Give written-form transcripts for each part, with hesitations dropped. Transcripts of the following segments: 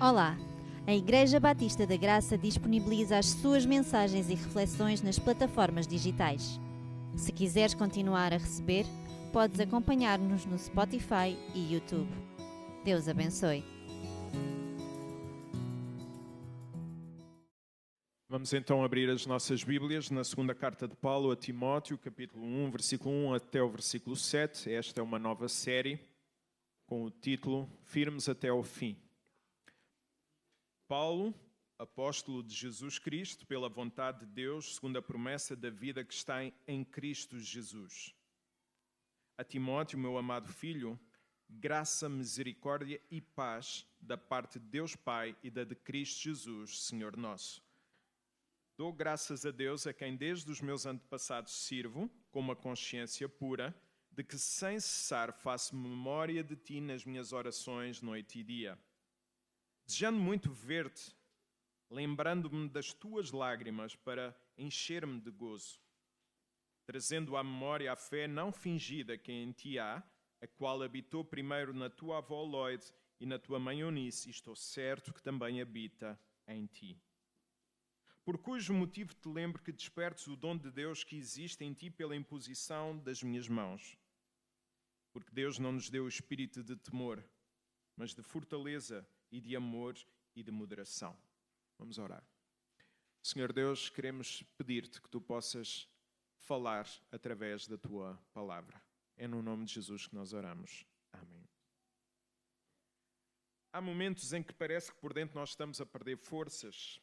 Olá! A Igreja Batista da Graça disponibiliza as suas mensagens e reflexões nas plataformas digitais. Se quiseres continuar a receber, podes acompanhar-nos no Spotify e YouTube. Deus abençoe. Vamos então abrir as nossas Bíblias na segunda carta de Paulo a Timóteo, capítulo 1, versículo 1 até o versículo 7. Esta é uma nova série com o título Firmes até ao fim. Paulo, apóstolo de Jesus Cristo, pela vontade de Deus, segundo a promessa da vida que está em Cristo Jesus. A Timóteo, meu amado filho, graça, misericórdia e paz da parte de Deus Pai e da de Cristo Jesus, Senhor nosso. Dou graças a Deus a quem desde os meus antepassados sirvo, com uma consciência pura, de que sem cessar faço memória de ti nas minhas orações noite e dia. Desejando muito ver-te, lembrando-me das tuas lágrimas para encher-me de gozo, trazendo à memória a fé não fingida que em ti há, a qual habitou primeiro na tua avó Loide e na tua mãe Eunice, e estou certo que também habita em ti. Por cujo motivo te lembro que despertes o dom de Deus que existe em ti pela imposição das minhas mãos. Porque Deus não nos deu o espírito de temor, mas de fortaleza e de amor e de moderação. Vamos orar. Senhor Deus, queremos pedir-te que tu possas falar através da tua palavra. É no nome de Jesus que nós oramos. Amém. Há momentos em que parece que por dentro nós estamos a perder forças.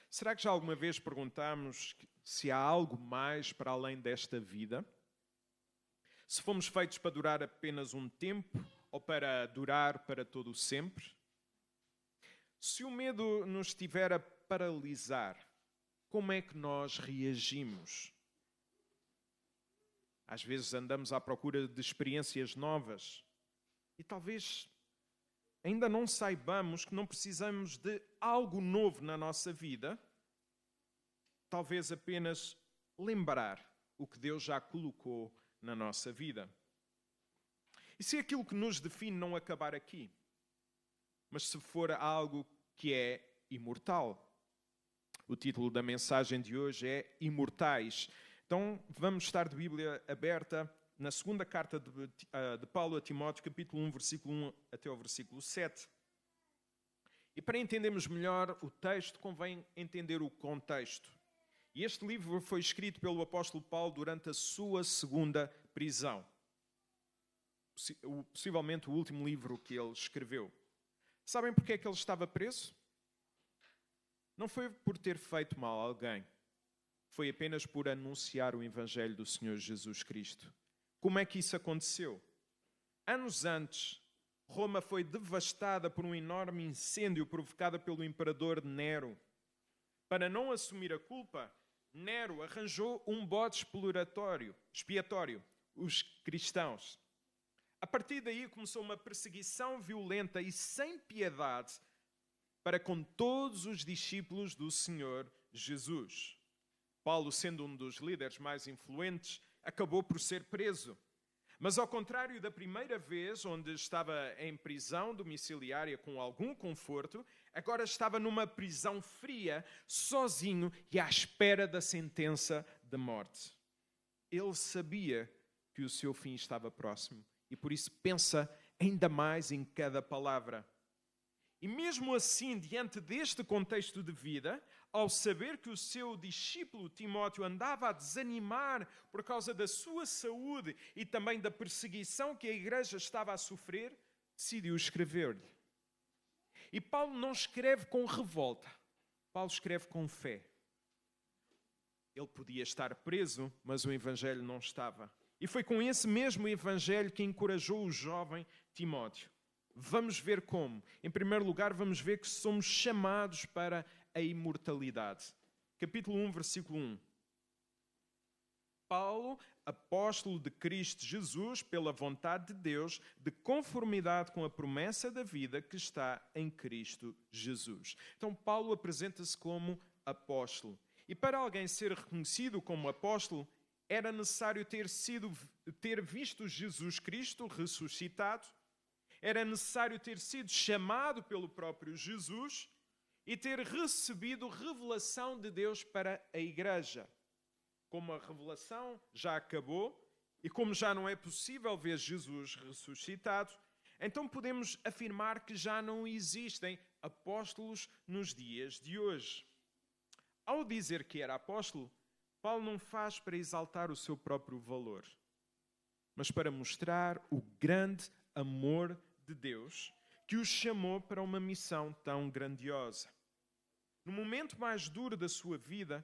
Será que já alguma vez perguntamos se há algo mais para além desta vida? Se fomos feitos para durar apenas um tempo ou para durar para todo o sempre? Se o medo nos estiver a paralisar, como é que nós reagimos? Às vezes andamos à procura de experiências novas e talvez ainda não saibamos que não precisamos de algo novo na nossa vida, talvez apenas lembrar o que Deus já colocou na nossa vida. E se aquilo que nos define não acabar aqui, mas se for algo que é imortal? O título da mensagem de hoje é Imortais. Então vamos estar de Bíblia aberta na segunda carta de Paulo a Timóteo, capítulo 1, versículo 1 até o versículo 7. E para entendermos melhor o texto, convém entender o contexto. E este livro foi escrito pelo apóstolo Paulo durante a sua segunda prisão. Possivelmente o último livro que ele escreveu. Sabem porque é que ele estava preso? Não foi por ter feito mal a alguém. Foi apenas por anunciar o Evangelho do Senhor Jesus Cristo. Como é que isso aconteceu? Anos antes, Roma foi devastada por um enorme incêndio provocado pelo imperador Nero. Para não assumir a culpa, Nero arranjou um bode expiatório, os cristãos. A partir daí começou uma perseguição violenta e sem piedade para com todos os discípulos do Senhor Jesus. Paulo, sendo um dos líderes mais influentes, acabou por ser preso. Mas ao contrário da primeira vez, onde estava em prisão domiciliária com algum conforto, agora estava numa prisão fria, sozinho e à espera da sentença de morte. Ele sabia que o seu fim estava próximo e por isso pensa ainda mais em cada palavra. E mesmo assim, diante deste contexto de vida, ao saber que o seu discípulo Timóteo andava a desanimar por causa da sua saúde e também da perseguição que a igreja estava a sofrer, decidiu escrever-lhe. E Paulo não escreve com revolta, Paulo escreve com fé. Ele podia estar preso, mas o Evangelho não estava. E foi com esse mesmo Evangelho que encorajou o jovem Timóteo. Vamos ver como. Em primeiro lugar, vamos ver que somos chamados para a imortalidade. Capítulo 1, versículo 1. Paulo, apóstolo de Cristo Jesus, pela vontade de Deus, de conformidade com a promessa da vida que está em Cristo Jesus. Então, Paulo apresenta-se como apóstolo. E para alguém ser reconhecido como apóstolo, era necessário ter visto Jesus Cristo ressuscitado, Era necessário ter sido chamado pelo próprio Jesus e ter recebido revelação de Deus para a igreja. Como a revelação já acabou e como já não é possível ver Jesus ressuscitado, então podemos afirmar que já não existem apóstolos nos dias de hoje. Ao dizer que era apóstolo, Paulo não faz para exaltar o seu próprio valor, mas para mostrar o grande amor de Deus que o chamou para uma missão tão grandiosa. No momento mais duro da sua vida,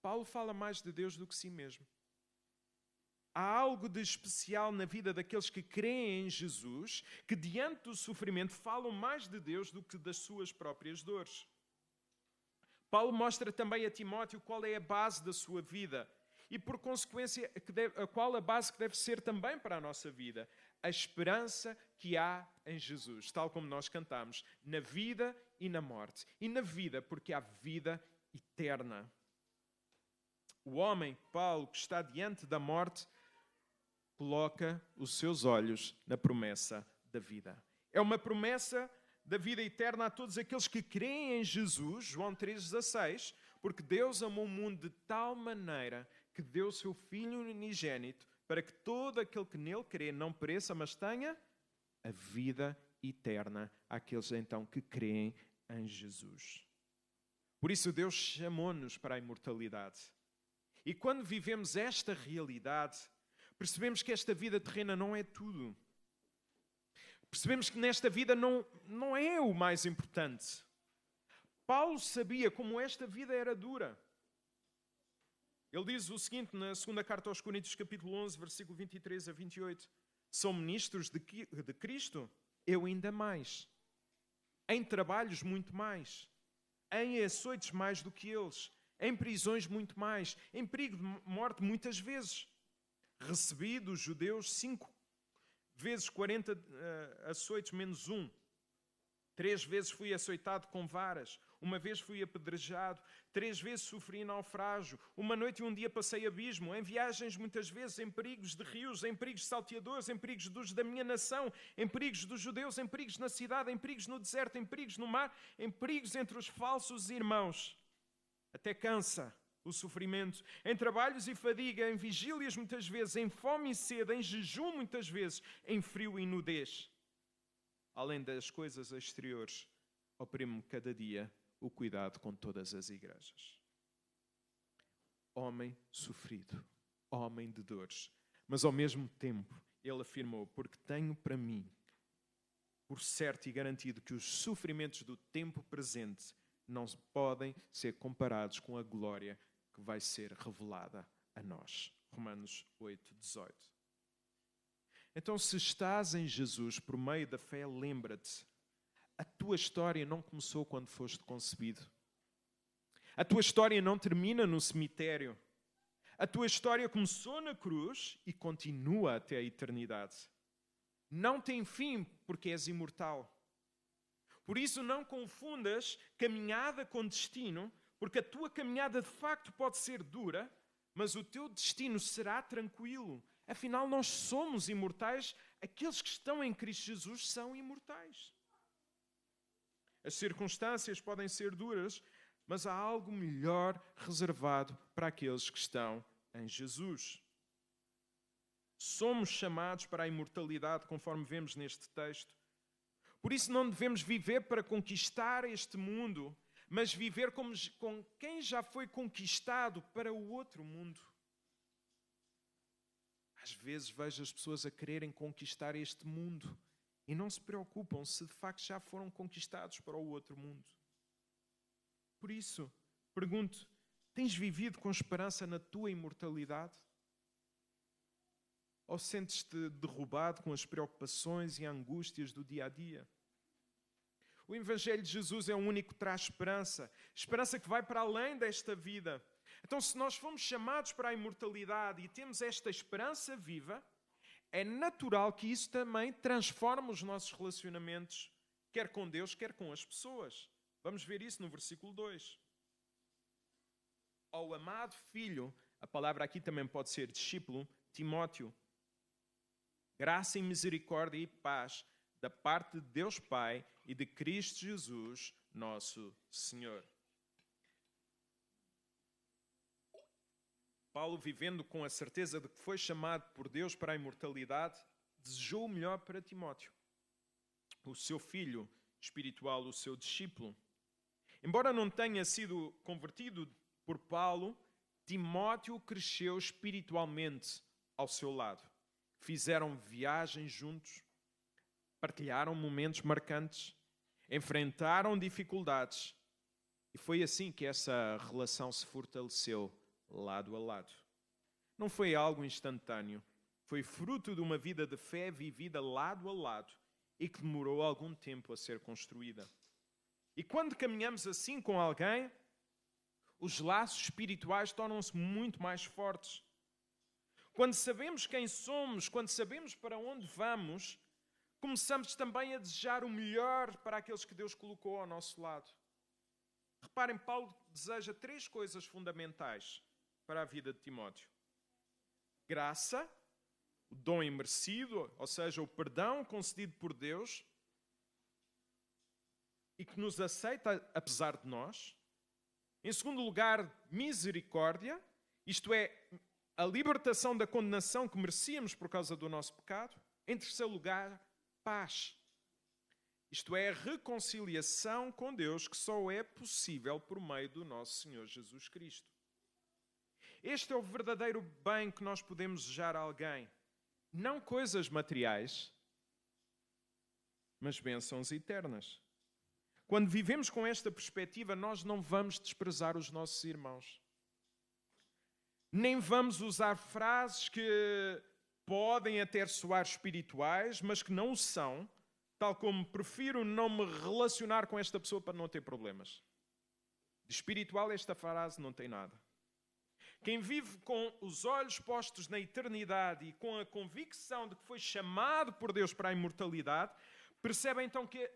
Paulo fala mais de Deus do que si mesmo. Há algo de especial na vida daqueles que creem em Jesus, que diante do sofrimento falam mais de Deus do que das suas próprias dores. Paulo mostra também a Timóteo qual é a base da sua vida e, por consequência, qual a base que deve ser também para a nossa vida. A esperança que há em Jesus, tal como nós cantamos, na vida e na morte. E na vida, porque há vida eterna. O homem, Paulo, que está diante da morte, coloca os seus olhos na promessa da vida. É uma promessa da vida eterna a todos aqueles que creem em Jesus, João 3,16, porque Deus amou o mundo de tal maneira que deu o seu Filho unigênito para que todo aquele que nele crê não pereça, mas tenha a vida eterna àqueles então que creem em Jesus. Por isso Deus chamou-nos para a imortalidade. E quando vivemos esta realidade, percebemos que esta vida terrena não é tudo. Percebemos que nesta vida não é o mais importante. Paulo sabia como esta vida era dura. Ele diz o seguinte na segunda carta aos Coríntios, capítulo 11, versículo 23 a 28. São ministros de Cristo? Eu ainda mais. Em trabalhos muito mais. Em açoites mais do que eles. Em prisões muito mais. Em perigo de morte muitas vezes. Recebi dos judeus 5 vezes 40 açoites menos 1. 3 vezes fui açoitado com varas. 1 vez fui apedrejado. 3 vezes sofri naufrágio. 1 noite e 1 dia passei abismo. Em viagens muitas vezes, em perigos de rios, em perigos de salteadores, em perigos dos da minha nação, em perigos dos judeus, em perigos na cidade, em perigos no deserto, em perigos no mar, em perigos entre os falsos irmãos. Até cansa o sofrimento, em trabalhos e fadiga, em vigílias muitas vezes, em fome e sede, em jejum muitas vezes, em frio e nudez. Além das coisas exteriores, oprime-me cada dia o cuidado com todas as igrejas. Homem sofrido, homem de dores, mas ao mesmo tempo ele afirmou, porque tenho para mim, por certo e garantido, que os sofrimentos do tempo presente não podem ser comparados com a glória que vai ser revelada a nós. Romanos 8, 18. Então, se estás em Jesus por meio da fé, lembra-te, a tua história não começou quando foste concebido. A tua história não termina no cemitério. A tua história começou na cruz e continua até a eternidade. Não tem fim porque és imortal. Por isso não confundas caminhada com destino, porque a tua caminhada de facto pode ser dura, mas o teu destino será tranquilo. Afinal, nós somos imortais. Aqueles que estão em Cristo Jesus são imortais. As circunstâncias podem ser duras, mas há algo melhor reservado para aqueles que estão em Jesus. Somos chamados para a imortalidade, conforme vemos neste texto. Por isso não devemos viver para conquistar este mundo, mas viver como quem já foi conquistado para o outro mundo. Às vezes vejo as pessoas a quererem conquistar este mundo e não se preocupam se de facto já foram conquistados para o outro mundo. Por isso, pergunto, tens vivido com esperança na tua imortalidade? Ou sentes-te derrubado com as preocupações e angústias do dia a dia? O Evangelho de Jesus é o único que traz esperança. Esperança que vai para além desta vida. Então, se nós fomos chamados para a imortalidade e temos esta esperança viva, é natural que isso também transforme os nossos relacionamentos, quer com Deus, quer com as pessoas. Vamos ver isso no versículo 2. Ao amado filho, a palavra aqui também pode ser discípulo, Timóteo, graça e misericórdia e paz da parte de Deus Pai e de Cristo Jesus, nosso Senhor. Paulo, vivendo com a certeza de que foi chamado por Deus para a imortalidade, desejou o melhor para Timóteo, o seu filho espiritual, o seu discípulo. Embora não tenha sido convertido por Paulo, Timóteo cresceu espiritualmente ao seu lado. Fizeram viagens juntos, partilharam momentos marcantes, enfrentaram dificuldades. E foi assim que essa relação se fortaleceu lado a lado. Não foi algo instantâneo. Foi fruto de uma vida de fé vivida lado a lado e que demorou algum tempo a ser construída. E quando caminhamos assim com alguém, os laços espirituais tornam-se muito mais fortes. Quando sabemos quem somos, quando sabemos para onde vamos, começamos também a desejar o melhor para aqueles que Deus colocou ao nosso lado. Reparem, Paulo deseja 3 coisas fundamentais para a vida de Timóteo: graça, o dom imerecido, ou seja, o perdão concedido por Deus e que nos aceita apesar de nós. Em segundo lugar, misericórdia, isto é, a libertação da condenação que merecíamos por causa do nosso pecado. Em terceiro lugar, paz. Isto é, a reconciliação com Deus que só é possível por meio do nosso Senhor Jesus Cristo. Este é o verdadeiro bem que nós podemos desejar a alguém. Não coisas materiais, mas bênçãos eternas. Quando vivemos com esta perspectiva, nós não vamos desprezar os nossos irmãos. Nem vamos usar frases que podem até soar espirituais, mas que não o são, tal como prefiro não me relacionar com esta pessoa para não ter problemas. De espiritual esta frase não tem nada. Quem vive com os olhos postos na eternidade e com a convicção de que foi chamado por Deus para a imortalidade, percebe então que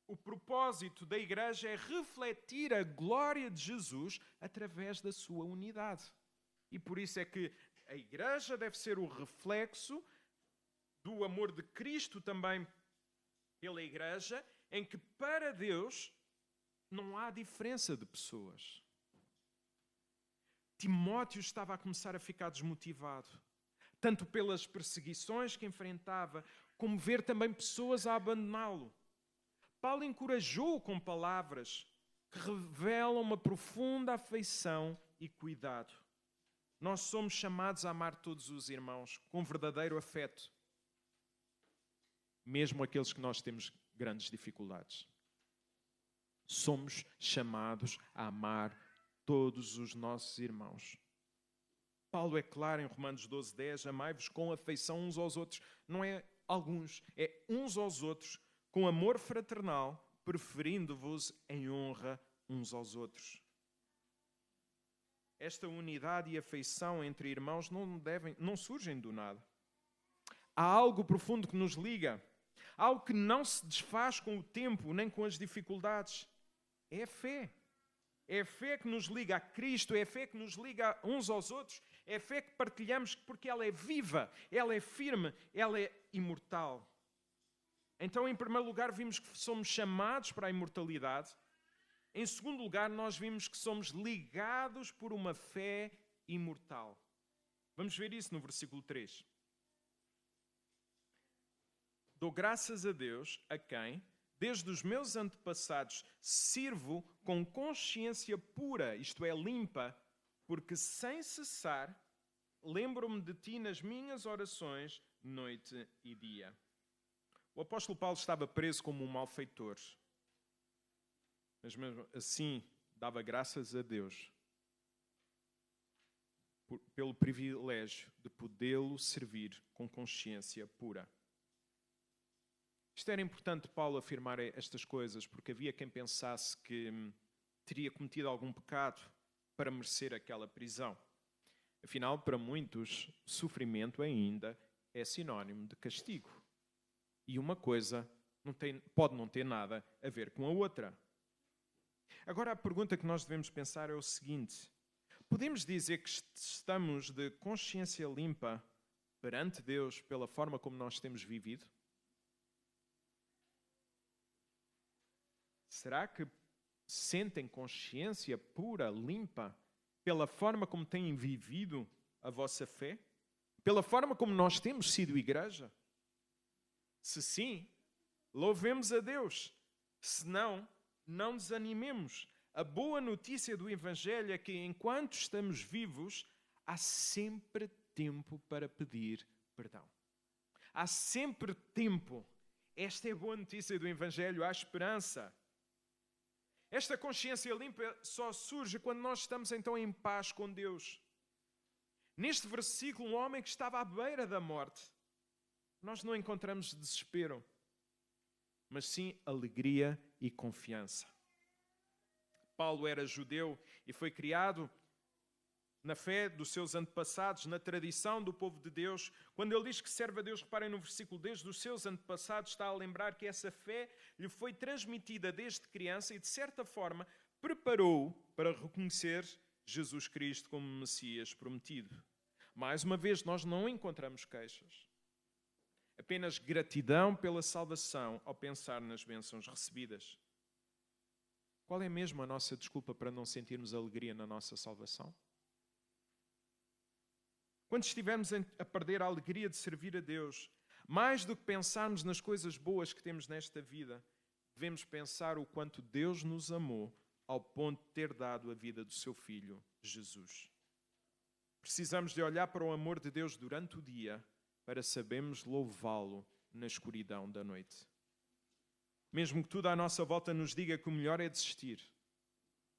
o propósito da igreja é refletir a glória de Jesus através da sua unidade. E por isso é que a igreja deve ser o reflexo do amor de Cristo também pela igreja, em que para Deus não há diferença de pessoas. Timóteo estava a começar a ficar desmotivado, tanto pelas perseguições que enfrentava, como ver também pessoas a abandoná-lo. Paulo encorajou-o com palavras que revelam uma profunda afeição e cuidado. Nós somos chamados a amar todos os irmãos com verdadeiro afeto, mesmo aqueles que nós temos grandes dificuldades. Somos chamados a amar todos os nossos irmãos. Paulo é claro em Romanos 12:10, amai-vos com afeição uns aos outros. Não é alguns, é uns aos outros, com amor fraternal, preferindo-vos em honra uns aos outros. Esta unidade e afeição entre irmãos não surgem do nada. Há algo profundo que nos liga, algo que não se desfaz com o tempo nem com as dificuldades. É a fé. É a fé que nos liga a Cristo, é a fé que nos liga uns aos outros, é a fé que partilhamos porque ela é viva, ela é firme, ela é imortal. Então, em primeiro lugar, vimos que somos chamados para a imortalidade. Em segundo lugar, nós vimos que somos ligados por uma fé imortal. Vamos ver isso no versículo 3. Dou graças a Deus, a quem, desde os meus antepassados, sirvo com consciência pura, isto é, limpa, porque sem cessar lembro-me de ti nas minhas orações, noite e dia. O apóstolo Paulo estava preso como um malfeitor, mas mesmo assim dava graças a Deus pelo privilégio de podê-lo servir com consciência pura. Isto era importante Paulo afirmar estas coisas, porque havia quem pensasse que teria cometido algum pecado para merecer aquela prisão. Afinal, para muitos, sofrimento ainda é sinónimo de castigo. E uma coisa pode não ter nada a ver com a outra. Agora, a pergunta que nós devemos pensar é o seguinte: podemos dizer que estamos de consciência limpa perante Deus pela forma como nós temos vivido? Será que sentem consciência pura, limpa, pela forma como têm vivido a vossa fé? Pela forma como nós temos sido igreja? Se sim, louvemos a Deus. Se não, não desanimemos. A boa notícia do Evangelho é que enquanto estamos vivos, há sempre tempo para pedir perdão. Há sempre tempo. Esta é a boa notícia do Evangelho, há esperança. Esta consciência limpa só surge quando nós estamos então em paz com Deus. Neste versículo, um homem que estava à beira da morte, nós não encontramos desespero, mas sim alegria e confiança. Paulo era judeu e foi criado na fé dos seus antepassados, na tradição do povo de Deus. Quando ele diz que serve a Deus, reparem no versículo, desde os seus antepassados, está a lembrar que essa fé lhe foi transmitida desde criança e, de certa forma, preparou-o para reconhecer Jesus Cristo como Messias prometido. Mais uma vez, nós não encontramos queixas. Apenas gratidão pela salvação ao pensar nas bênçãos recebidas. Qual é mesmo a nossa desculpa para não sentirmos alegria na nossa salvação? Quando estivermos a perder a alegria de servir a Deus, mais do que pensarmos nas coisas boas que temos nesta vida, devemos pensar o quanto Deus nos amou ao ponto de ter dado a vida do seu Filho, Jesus. Precisamos de olhar para o amor de Deus durante o dia para sabermos louvá-lo na escuridão da noite. Mesmo que tudo à nossa volta nos diga que o melhor é desistir,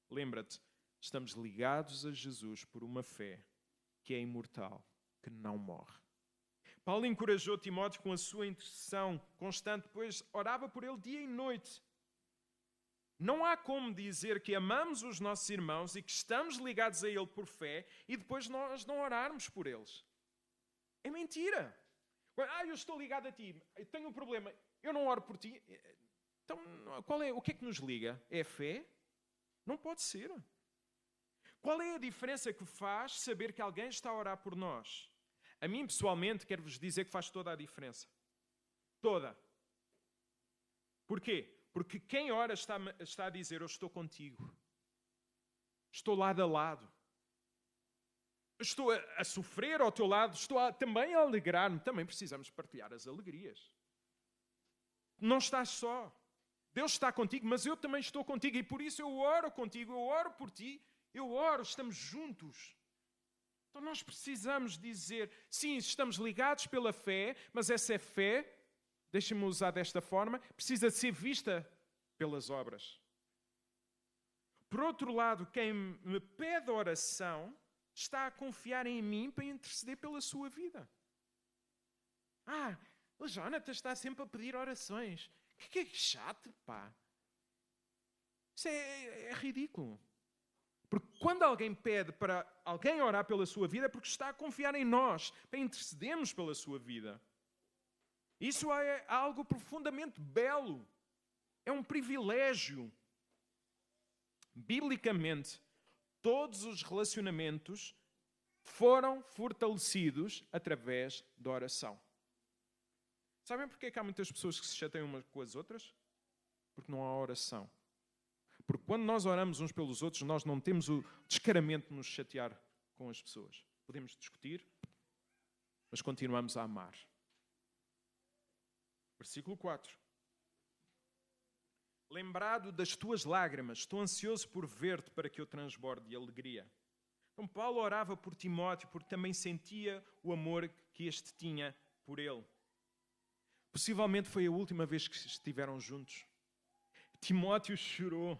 lembra-te, estamos ligados a Jesus por uma fé que é imortal, que não morre. Paulo encorajou Timóteo com a sua intercessão constante, pois orava por ele dia e noite. Não há como dizer que amamos os nossos irmãos e que estamos ligados a ele por fé e depois nós não orarmos por eles. É mentira. Eu estou ligado a ti, eu tenho um problema, eu não oro por ti. Então, o que é que nos liga? É a fé? Não pode ser. Qual é a diferença que faz saber que alguém está a orar por nós? A mim, pessoalmente, quero-vos dizer que faz toda a diferença. Toda. Porquê? Porque quem ora está a dizer, eu estou contigo. Estou lado a lado. Estou a sofrer ao teu lado, também a alegrar-me. Também precisamos partilhar as alegrias. Não estás só. Deus está contigo, mas eu também estou contigo. E por isso eu oro contigo, eu oro por ti. Eu oro, estamos juntos. Então nós precisamos dizer, sim, estamos ligados pela fé, mas essa fé, deixem-me usar desta forma, precisa de ser vista pelas obras. Por outro lado, quem me pede oração está a confiar em mim para interceder pela sua vida. O Jonathan está sempre a pedir orações. Que chato, pá. Isso é ridículo. Porque quando alguém pede para alguém orar pela sua vida, é porque está a confiar em nós, para intercedermos pela sua vida. Isso é algo profundamente belo. É um privilégio. Biblicamente, todos os relacionamentos foram fortalecidos através da oração. Sabem porque é que há muitas pessoas que se chateiam umas com as outras? Porque não há oração. Porque quando nós oramos uns pelos outros, nós não temos o descaramento de nos chatear com as pessoas. Podemos discutir, mas continuamos a amar. Versículo 4. Lembrado das tuas lágrimas, estou ansioso por ver-te para que eu transborde de alegria. Então Paulo orava por Timóteo porque também sentia o amor que este tinha por ele. Possivelmente foi a última vez que estiveram juntos. Timóteo chorou,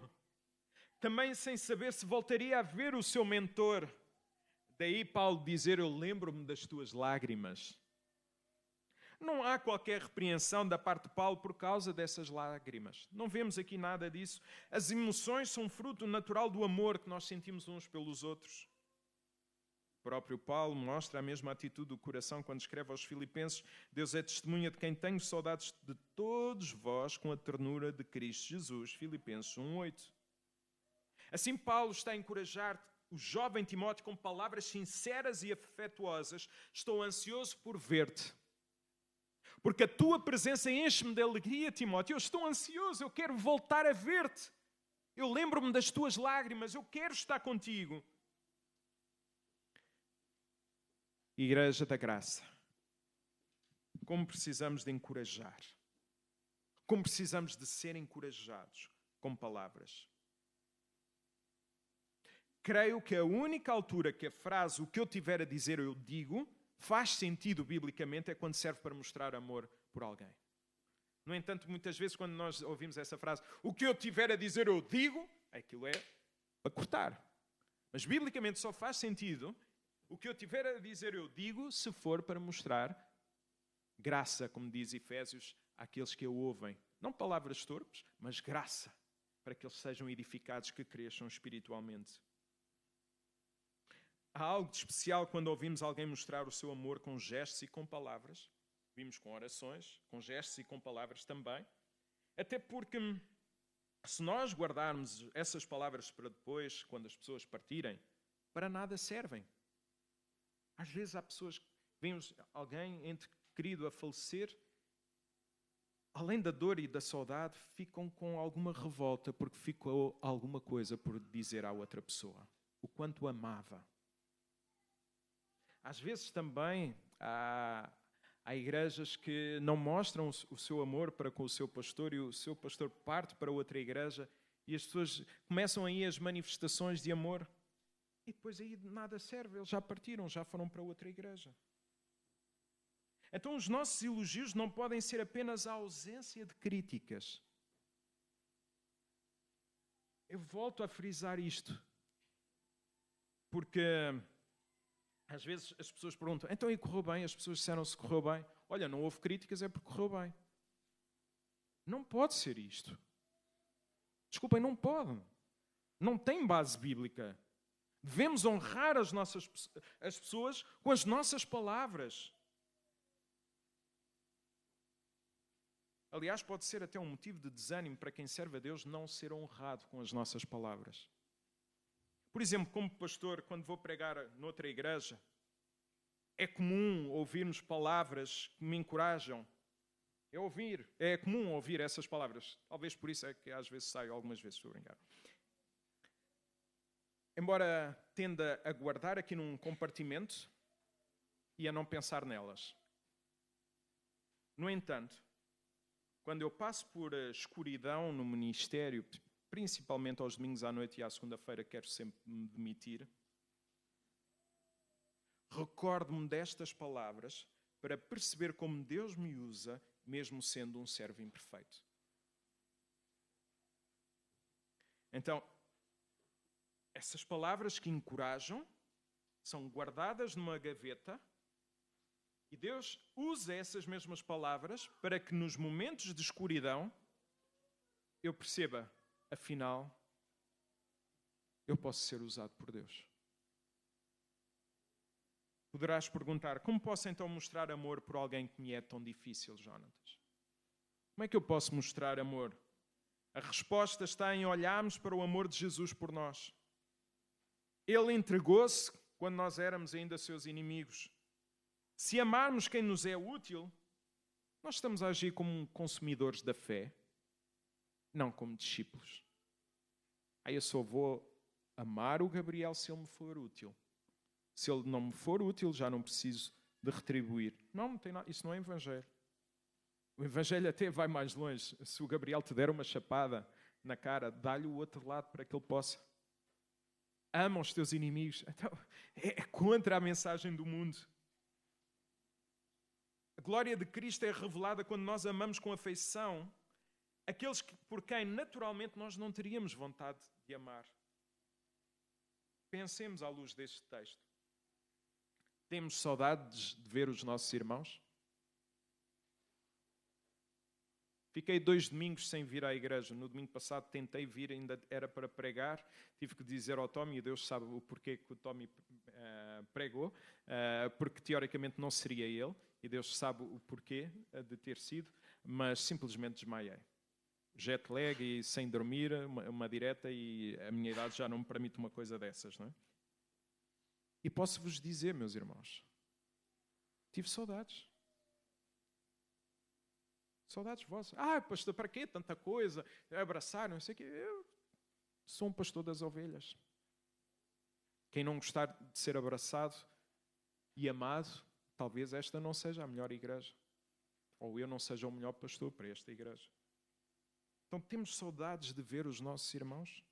também sem saber se voltaria a ver o seu mentor. Daí Paulo dizer, eu lembro-me das tuas lágrimas. Não há qualquer repreensão da parte de Paulo por causa dessas lágrimas. Não vemos aqui nada disso. As emoções são fruto natural do amor que nós sentimos uns pelos outros. O próprio Paulo mostra a mesma atitude do coração quando escreve aos Filipenses, Deus é testemunha de quem tenho saudades de todos vós com a ternura de Cristo Jesus. Filipenses 1:8. Assim Paulo está a encorajar o jovem Timóteo com palavras sinceras e afetuosas. Estou ansioso por ver-te. Porque a tua presença enche-me de alegria, Timóteo. Eu estou ansioso, eu quero voltar a ver-te. Eu lembro-me das tuas lágrimas, eu quero estar contigo. Igreja da Graça, como precisamos de encorajar. Como precisamos de ser encorajados com palavras. Creio que a única altura que a frase "o que eu tiver a dizer eu digo" faz sentido biblicamente é quando serve para mostrar amor por alguém. No entanto, muitas vezes quando nós ouvimos essa frase "o que eu tiver a dizer eu digo", aquilo é para cortar. Mas biblicamente só faz sentido "o que eu tiver a dizer eu digo" se for para mostrar graça, como diz Efésios, àqueles que a ouvem. Não palavras torpes, mas graça, para que eles sejam edificados, que cresçam espiritualmente. Há algo de especial quando ouvimos alguém mostrar o seu amor com gestos e com palavras. Vimos com orações, com gestos e com palavras também. Até porque, se nós guardarmos essas palavras para depois, quando as pessoas partirem, para nada servem. Às vezes há pessoas que veem alguém ente querido a falecer, além da dor e da saudade, ficam com alguma revolta porque ficou alguma coisa por dizer à outra pessoa. O quanto amava. Às vezes também há igrejas que não mostram o seu amor para com o seu pastor e o seu pastor parte para outra igreja e as pessoas começam aí as manifestações de amor e depois aí nada serve, eles já partiram, já foram para outra igreja. Então os nossos elogios não podem ser apenas a ausência de críticas. Eu volto a frisar isto, porque às vezes as pessoas perguntam, então e correu bem? As pessoas disseram se correu bem. Olha, não houve críticas, é porque correu bem. Não pode ser isto. Desculpem, não pode. Não tem base bíblica. Devemos honrar as pessoas com as nossas palavras. Aliás, pode ser até um motivo de desânimo para quem serve a Deus não ser honrado com as nossas palavras. Por exemplo, como pastor, quando vou pregar noutra igreja, é comum ouvirmos palavras que me encorajam. É comum ouvir essas palavras. Talvez por isso é que às vezes saio, algumas vezes estou a brincar. Embora tenda a guardar aqui num compartimento e a não pensar nelas. No entanto, quando eu passo por escuridão no ministério, principalmente aos domingos à noite e à segunda-feira, quero sempre me demitir, recordo-me destas palavras para perceber como Deus me usa, mesmo sendo um servo imperfeito. Então, essas palavras que encorajam são guardadas numa gaveta e Deus usa essas mesmas palavras para que nos momentos de escuridão eu perceba, afinal, eu posso ser usado por Deus. Poderás perguntar, como posso então mostrar amor por alguém que me é tão difícil, Jonatas? Como é que eu posso mostrar amor? A resposta está em olharmos para o amor de Jesus por nós. Ele entregou-se quando nós éramos ainda seus inimigos. Se amarmos quem nos é útil, nós estamos a agir como consumidores da fé, não como discípulos. Aí eu só vou amar o Gabriel se ele me for útil. Se ele não me for útil, já não preciso de retribuir. Não tem nada, isso não é evangelho. O evangelho até vai mais longe. Se o Gabriel te der uma chapada na cara, dá-lhe o outro lado para que ele possa. Ama os teus inimigos. Então, é contra a mensagem do mundo. A glória de Cristo é revelada quando nós amamos com afeição aqueles por quem naturalmente nós não teríamos vontade de amar. Pensemos à luz deste texto. Temos saudades de ver os nossos irmãos? Fiquei 2 domingos sem vir à igreja. No domingo passado tentei vir, ainda era para pregar. Tive que dizer ao Tommy, e Deus sabe o porquê que o Tommy pregou, porque teoricamente não seria ele, e Deus sabe o porquê de ter sido, mas simplesmente desmaiei. Jet lag e sem dormir, uma direta, e a minha idade já não me permite uma coisa dessas, não é? E posso-vos dizer, meus irmãos, tive saudades. Saudades vossas. Pastor, para quê tanta coisa? Abraçar, não sei o quê. Sou um pastor das ovelhas. Quem não gostar de ser abraçado e amado, talvez esta não seja a melhor igreja. Ou eu não seja o melhor pastor para esta igreja. Então temos saudades de ver os nossos irmãos?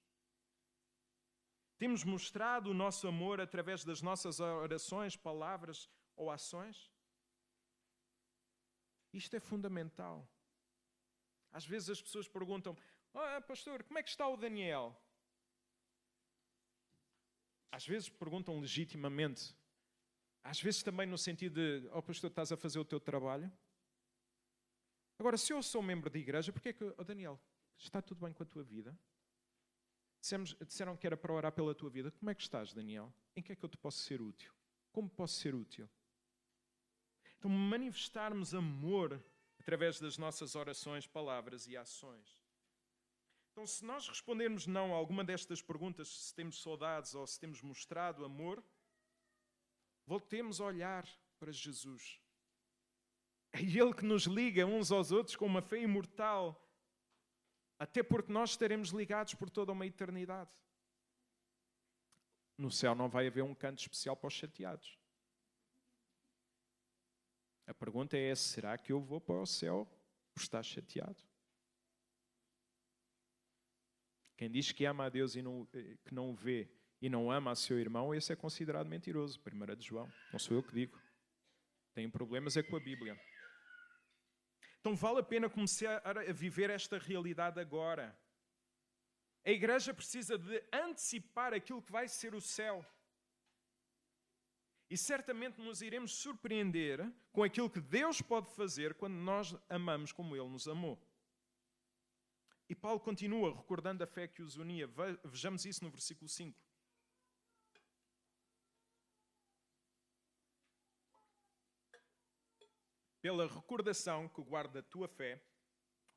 Temos mostrado o nosso amor através das nossas orações, palavras ou ações? Isto é fundamental. Às vezes as pessoas perguntam: pastor, como é que está o Daniel? Às vezes perguntam legitimamente. Às vezes também no sentido de: pastor, estás a fazer o teu trabalho? Agora, se eu sou membro de igreja, porquê que... Daniel, está tudo bem com a tua vida? Disseram que era para orar pela tua vida. Como é que estás, Daniel? Em que é que eu te posso ser útil? Como posso ser útil? Então, manifestarmos amor através das nossas orações, palavras e ações. Então, se nós respondermos não a alguma destas perguntas, se temos saudades ou se temos mostrado amor, voltemos a olhar para Jesus. É Ele que nos liga uns aos outros com uma fé imortal, até porque nós estaremos ligados por toda uma eternidade. No céu não vai haver um canto especial para os chateados. A pergunta é: será que eu vou para o céu por estar chateado? Quem diz que ama a Deus e que não o vê e não ama a seu irmão, esse é considerado mentiroso. 1 de João. Não sou eu que digo. Tenho problemas é com a Bíblia. Então vale a pena começar a viver esta realidade agora. A igreja precisa de antecipar aquilo que vai ser o céu. E certamente nos iremos surpreender com aquilo que Deus pode fazer quando nós amamos como Ele nos amou. E Paulo continua recordando a fé que os unia. Vejamos isso no versículo 5. Pela recordação que guarda a tua fé,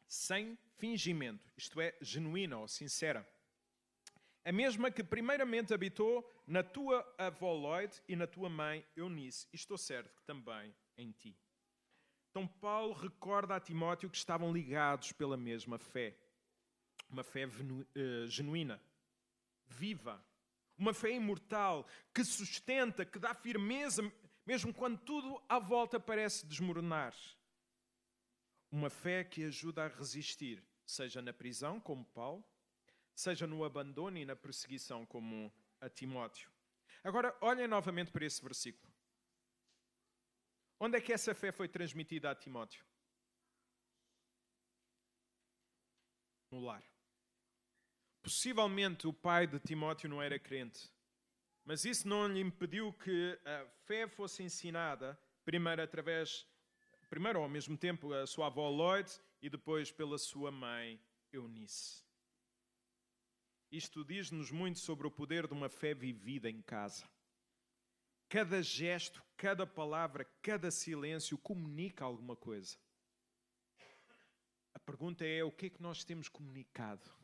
sem fingimento, isto é, genuína ou sincera. A mesma que primeiramente habitou na tua avó Loide e na tua mãe Eunice, e estou certo que também em ti. Então Paulo recorda a Timóteo que estavam ligados pela mesma fé. Uma fé genuína, viva. Uma fé imortal, que sustenta, que dá firmeza, mesmo quando tudo à volta parece desmoronar. Uma fé que ajuda a resistir, seja na prisão, como Paulo, seja no abandono e na perseguição, como a Timóteo. Agora, olhem novamente para esse versículo. Onde é que essa fé foi transmitida a Timóteo? No lar. Possivelmente o pai de Timóteo não era crente, mas isso não lhe impediu que a fé fosse ensinada primeiro ao mesmo tempo a sua avó Loide e depois pela sua mãe Eunice. Isto diz-nos muito sobre o poder de uma fé vivida em casa. Cada gesto, cada palavra, cada silêncio comunica alguma coisa. A pergunta é: o que é que nós temos comunicado?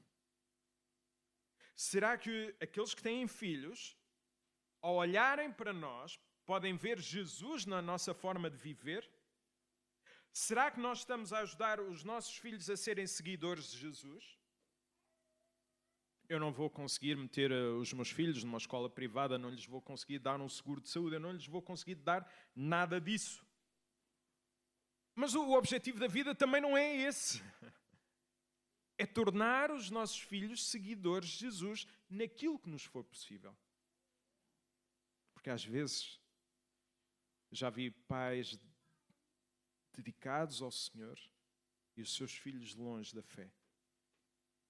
Será que aqueles que têm filhos, ao olharem para nós, podem ver Jesus na nossa forma de viver? Será que nós estamos a ajudar os nossos filhos a serem seguidores de Jesus? Eu não vou conseguir meter os meus filhos numa escola privada, não lhes vou conseguir dar um seguro de saúde, eu não lhes vou conseguir dar nada disso. Mas o objetivo da vida também não é esse. É tornar os nossos filhos seguidores de Jesus naquilo que nos for possível. Porque às vezes já vi pais dedicados ao Senhor e os seus filhos longe da fé.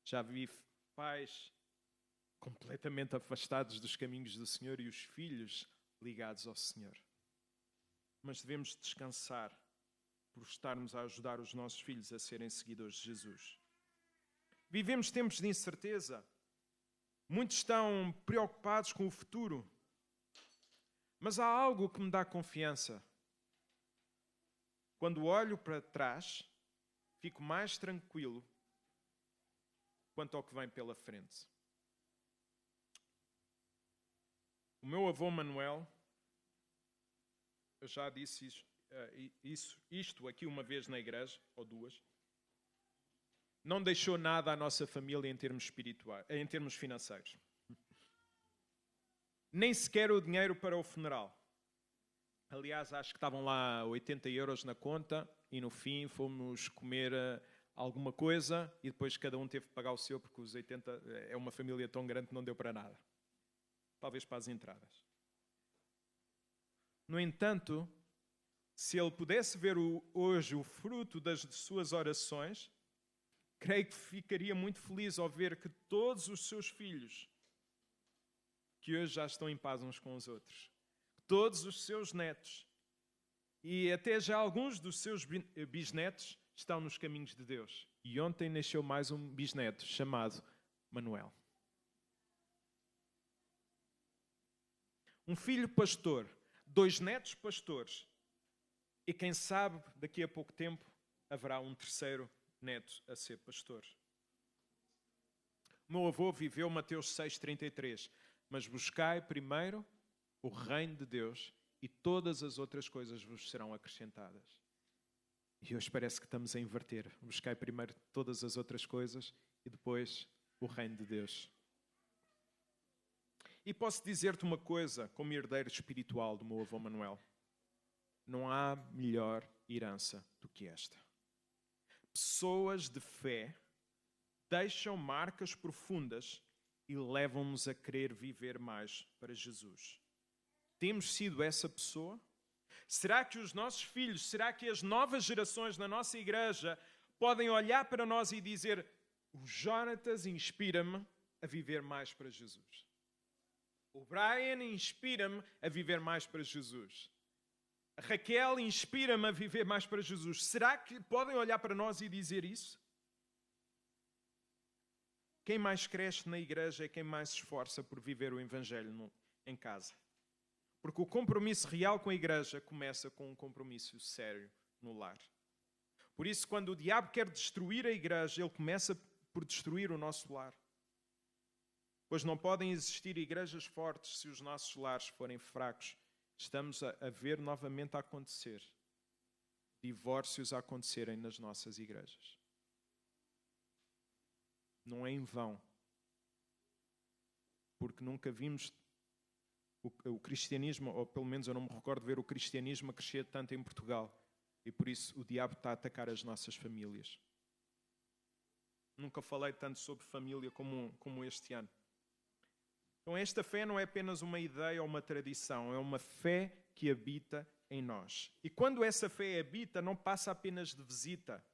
Já vi pais completamente afastados dos caminhos do Senhor e os filhos ligados ao Senhor. Mas devemos descansar por estarmos a ajudar os nossos filhos a serem seguidores de Jesus. Vivemos tempos de incerteza. Muitos estão preocupados com o futuro. Mas há algo que me dá confiança. Quando olho para trás, fico mais tranquilo quanto ao que vem pela frente. O meu avô Manuel, eu já disse isto aqui uma vez na igreja, ou duas. não deixou nada à nossa família em termos espirituais, em termos financeiros. Nem sequer o dinheiro para o funeral. Aliás, acho que estavam lá 80 euros na conta e no fim fomos comer alguma coisa e depois cada um teve que pagar o seu porque os 80 é uma família tão grande que não deu para nada. Talvez para as entradas. No entanto, se ele pudesse ver hoje o fruto das suas orações, creio que ficaria muito feliz ao ver que todos os seus filhos, que hoje já estão em paz uns com os outros, todos os seus netos e até já alguns dos seus bisnetos estão nos caminhos de Deus. E ontem nasceu mais um bisneto chamado Manuel. Um filho pastor, 2 netos pastores e quem sabe daqui a pouco tempo haverá um 3º neto a ser pastor. O meu avô viveu Mateus 6,33. Mas buscai primeiro o reino de Deus e todas as outras coisas vos serão acrescentadas. E hoje parece que estamos a inverter. Buscai primeiro todas as outras coisas e depois o reino de Deus. E posso dizer-te uma coisa, como herdeiro espiritual do meu avô Manuel. Não há melhor herança do que esta. Pessoas de fé deixam marcas profundas e levam-nos a querer viver mais para Jesus. Temos sido essa pessoa? Será que os nossos filhos, será que as novas gerações na nossa igreja podem olhar para nós e dizer: o Jonatas inspira-me a viver mais para Jesus. O Brian inspira-me a viver mais para Jesus. A Raquel inspira-me a viver mais para Jesus. Será que podem olhar para nós e dizer isso? Quem mais cresce na igreja é quem mais se esforça por viver o Evangelho em casa. Porque o compromisso real com a igreja começa com um compromisso sério no lar. Por isso, quando o diabo quer destruir a igreja, ele começa por destruir o nosso lar. Pois não podem existir igrejas fortes se os nossos lares forem fracos. Estamos a ver novamente a acontecer divórcios a acontecerem nas nossas igrejas. Não é em vão, porque nunca vimos o cristianismo, ou pelo menos eu não me recordo de ver o cristianismo a crescer tanto em Portugal, e por isso o diabo está a atacar as nossas famílias. Nunca falei tanto sobre família como este ano. Então esta fé não é apenas uma ideia ou uma tradição, é uma fé que habita em nós. E quando essa fé habita, não passa apenas de visita.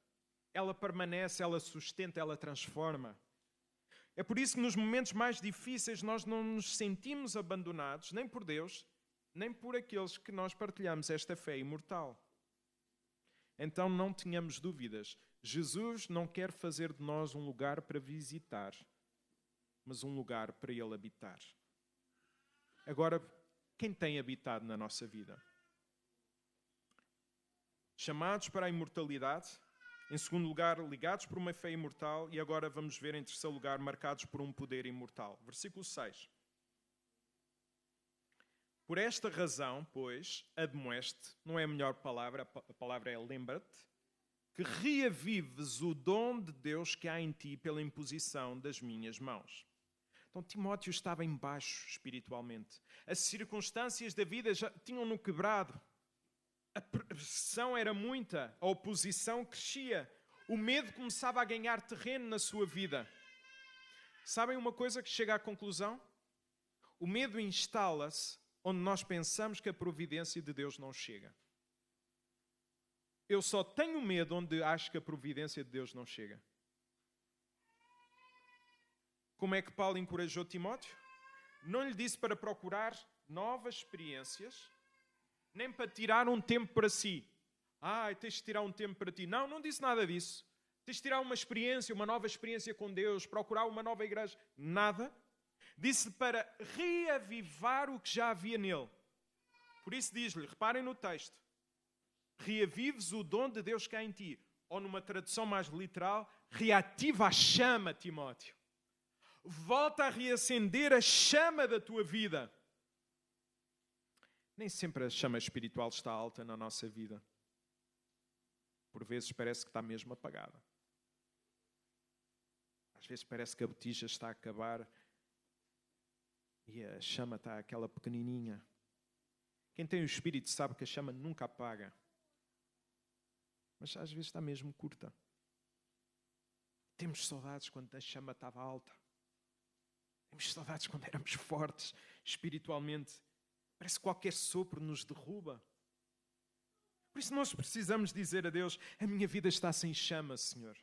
Ela permanece, ela sustenta, ela transforma. É por isso que nos momentos mais difíceis nós não nos sentimos abandonados, nem por Deus, nem por aqueles que nós partilhamos esta fé imortal. Então não tenhamos dúvidas. Jesus não quer fazer de nós um lugar para visitar, mas um lugar para Ele habitar. Agora, quem tem habitado na nossa vida? Chamados para a imortalidade. Em segundo lugar, ligados por uma fé imortal. E agora vamos ver em terceiro lugar, marcados por um poder imortal. Versículo 6. Por esta razão, pois, admoeste, não é a melhor palavra, a palavra é lembra-te, que reavives o dom de Deus que há em ti pela imposição das minhas mãos. Então Timóteo estava em baixo espiritualmente. As circunstâncias da vida já tinham-no quebrado. A pressão era muita, a oposição crescia, o medo começava a ganhar terreno na sua vida. Sabem uma coisa que chega à conclusão? O medo instala-se onde nós pensamos que a providência de Deus não chega. Eu só tenho medo onde acho que a providência de Deus não chega. Como é que Paulo encorajou Timóteo? Não lhe disse para procurar novas experiências, nem para tirar um tempo para si. Tens de tirar um tempo para ti. Não, não disse nada disso. Tens de tirar uma experiência, uma nova experiência com Deus, procurar uma nova igreja. Nada. Disse para reavivar o que já havia nele. Por isso diz-lhe, reparem no texto, reavives o dom de Deus que há em ti. Ou numa tradução mais literal, reativa a chama, Timóteo. Volta a reacender a chama da tua vida. Nem sempre a chama espiritual está alta na nossa vida. Por vezes parece que está mesmo apagada. Às vezes parece que a botija está a acabar e a chama está aquela pequenininha. Quem tem o Espírito sabe que a chama nunca apaga. Mas às vezes está mesmo curta. Temos saudades quando a chama estava alta. Temos saudades quando éramos fortes espiritualmente. Parece que qualquer sopro nos derruba. Por isso nós precisamos dizer a Deus: a minha vida está sem chama, Senhor.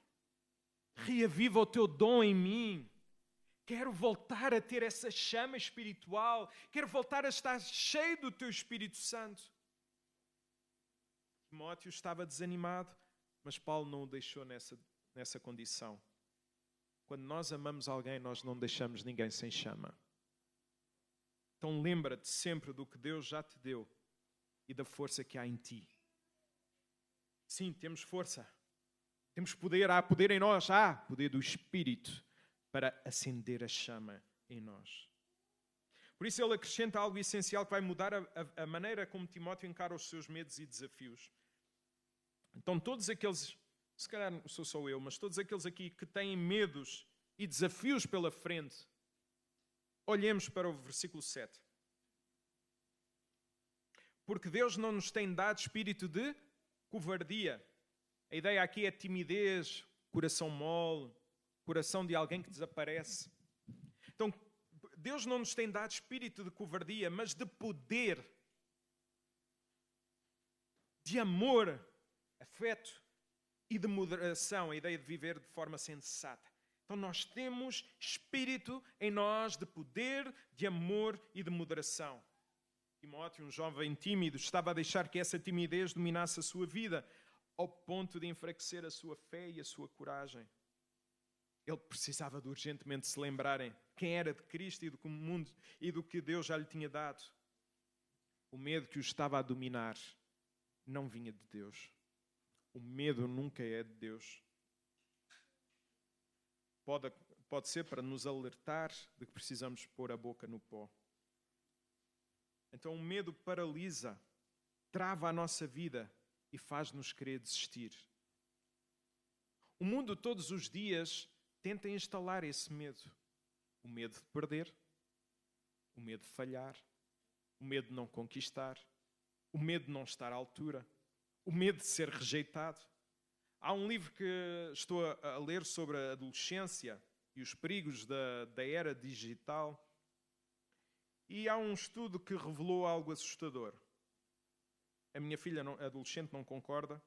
Reaviva o teu dom em mim. Quero voltar a ter essa chama espiritual. Quero voltar a estar cheio do teu Espírito Santo. Timóteo estava desanimado, mas Paulo não o deixou nessa condição. Quando nós amamos alguém, nós não deixamos ninguém sem chama. Então lembra-te sempre do que Deus já te deu e da força que há em ti. Sim, temos força. Temos poder, há poder em nós, há poder do Espírito para acender a chama em nós. Por isso ele acrescenta algo essencial que vai mudar a maneira como Timóteo encara os seus medos e desafios. Então todos aqueles, se calhar sou só eu, mas todos aqueles aqui que têm medos e desafios pela frente, olhemos para o versículo 7. Porque Deus não nos tem dado espírito de covardia. A ideia aqui é timidez, coração mole, coração de alguém que desaparece. Então, Deus não nos tem dado espírito de covardia, mas de poder, de amor, afeto e de moderação, a ideia de viver de forma sensata. Então nós temos espírito em nós de poder, de amor e de moderação. Timóteo, um jovem tímido, estava a deixar que essa timidez dominasse a sua vida, ao ponto de enfraquecer a sua fé e a sua coragem. Ele precisava de urgentemente se lembrarem quem era de Cristo e do mundo e do que Deus já lhe tinha dado. O medo que o estava a dominar não vinha de Deus. O medo nunca é de Deus. Pode ser para nos alertar de que precisamos pôr a boca no pó. Então o medo paralisa, trava a nossa vida e faz-nos querer desistir. O mundo todos os dias tenta instalar esse medo. O medo de perder, o medo de falhar, o medo de não conquistar, o medo de não estar à altura, o medo de ser rejeitado. Há um livro que estou a ler sobre a adolescência e os perigos da era digital. E há um estudo que revelou algo assustador. A minha filha adolescente não concorda,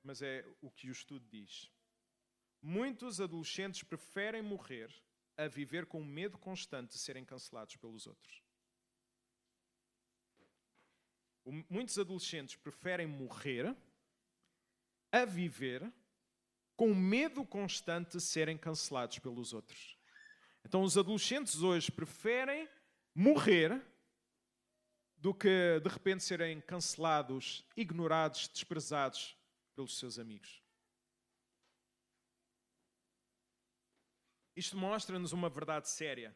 mas é o que o estudo diz. Muitos adolescentes preferem morrer a viver com o medo constante de serem cancelados pelos outros. Muitos adolescentes preferem morrer a viver com o medo constante de serem cancelados pelos outros. Então os adolescentes hoje preferem morrer do que de repente serem cancelados, ignorados, desprezados pelos seus amigos. Isto mostra-nos uma verdade séria.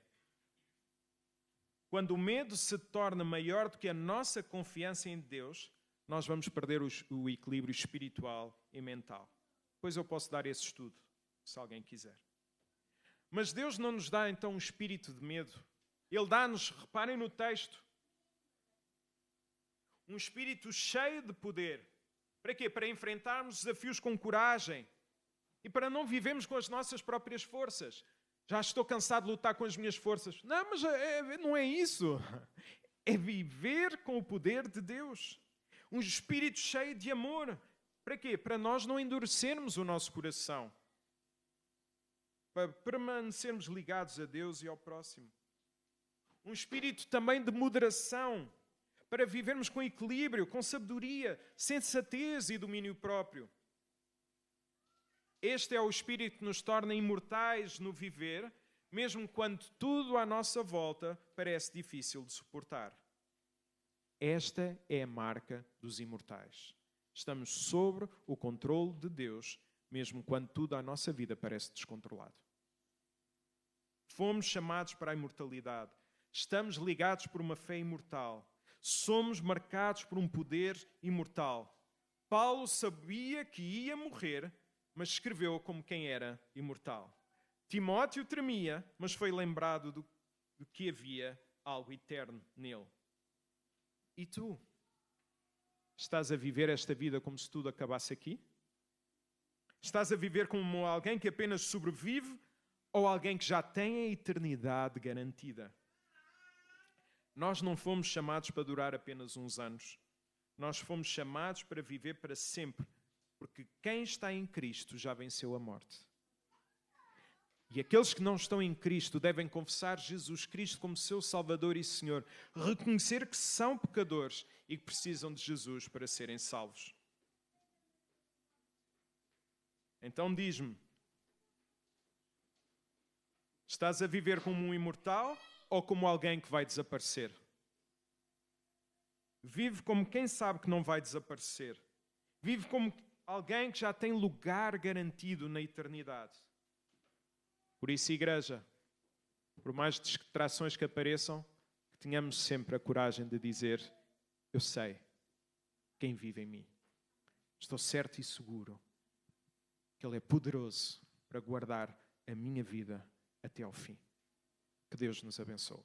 Quando o medo se torna maior do que a nossa confiança em Deus, nós vamos perder o equilíbrio espiritual e mental. Depois eu posso dar esse estudo, se alguém quiser. Mas Deus não nos dá então um espírito de medo. Ele dá-nos, reparem no texto, um espírito cheio de poder. Para quê? Para enfrentarmos desafios com coragem e para não vivermos com as nossas próprias forças. Já estou cansado de lutar com as minhas forças. Não, mas não é isso. É viver com o poder de Deus. Um espírito cheio de amor. Para quê? Para nós não endurecermos o nosso coração. Para permanecermos ligados a Deus e ao próximo. Um espírito também de moderação. Para vivermos com equilíbrio, com sabedoria, sensatez e domínio próprio. Este é o espírito que nos torna imortais no viver, mesmo quando tudo à nossa volta parece difícil de suportar. Esta é a marca dos imortais. Estamos sob o controle de Deus, mesmo quando tudo à nossa vida parece descontrolado. Fomos chamados para a imortalidade. Estamos ligados por uma fé imortal. Somos marcados por um poder imortal. Paulo sabia que ia morrer, mas escreveu como quem era imortal. Timóteo tremia, mas foi lembrado do que havia algo eterno nele. E tu? Estás a viver esta vida como se tudo acabasse aqui? Estás a viver como alguém que apenas sobrevive ou alguém que já tem a eternidade garantida? Nós não fomos chamados para durar apenas uns anos. Nós fomos chamados para viver para sempre, porque quem está em Cristo já venceu a morte. E aqueles que não estão em Cristo devem confessar Jesus Cristo como seu Salvador e Senhor, reconhecer que são pecadores e que precisam de Jesus para serem salvos. Então diz-me, estás a viver como um imortal ou como alguém que vai desaparecer? Vive como quem sabe que não vai desaparecer. Vive como alguém que já tem lugar garantido na eternidade. Por isso, igreja, por mais distrações que apareçam, que tenhamos sempre a coragem de dizer: eu sei quem vive em mim. Estou certo e seguro que Ele é poderoso para guardar a minha vida até ao fim. Que Deus nos abençoe.